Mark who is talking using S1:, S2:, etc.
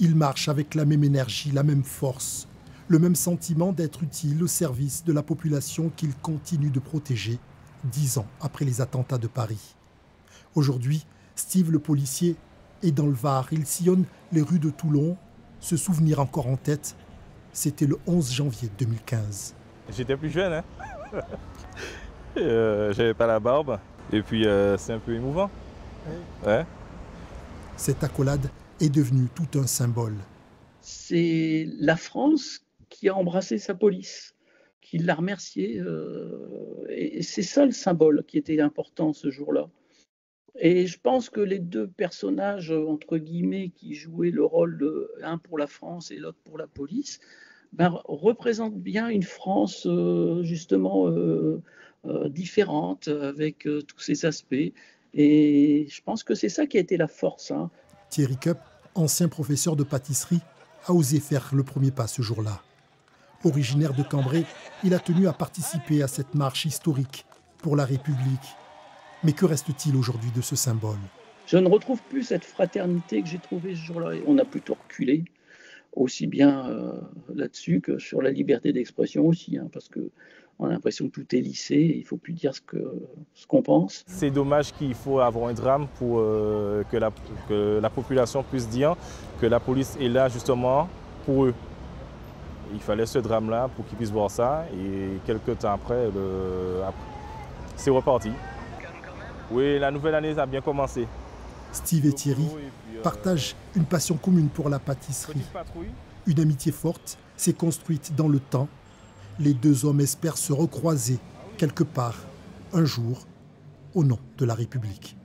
S1: Ils marchent avec la même énergie, la même force, le même sentiment d'être utiles au service de la population qu'ils continuent de protéger 10 ans après les attentats de Paris. Aujourd'hui, Steve le policier est dans le Var. Il sillonne les rues de Toulon. Se souvenir encore en tête, c'était le 11 janvier 2015.
S2: J'étais plus jeune, hein. J'avais pas la barbe. Et puis c'est un peu émouvant. Ouais.
S1: Cette accolade est devenue tout un symbole.
S3: C'est la France qui a embrassé sa police, qui l'a remercié. Et c'est ça le symbole qui était important ce jour-là. Et je pense que les deux personnages, entre guillemets, qui jouaient le rôle de un pour la France et l'autre pour la police, représentent bien une France justement différente, avec tous ses aspects. Et je pense que c'est ça qui a été la force. Hein.
S1: Thierry Cup, ancien professeur de pâtisserie, a osé faire le premier pas ce jour-là. Originaire de Cambrai, il a tenu à participer à cette marche historique pour la République. Mais que reste-t-il aujourd'hui de ce symbole?
S3: Je ne retrouve plus cette fraternité que j'ai trouvée ce jour-là. On a plutôt reculé, aussi bien là-dessus que sur la liberté d'expression aussi, hein, parce qu'on a l'impression que tout est lissé, et il ne faut plus dire ce qu'on pense.
S2: C'est dommage qu'il faut avoir un drame pour que la population puisse dire que la police est là justement pour eux. Il fallait ce drame-là pour qu'ils puissent voir ça, et quelques temps après, c'est reparti. Oui, la nouvelle année a bien commencé.
S1: Steve et Thierry partagent une passion commune pour la pâtisserie. Une amitié forte s'est construite dans le temps. Les deux hommes espèrent se recroiser quelque part, un jour, au nom de la République.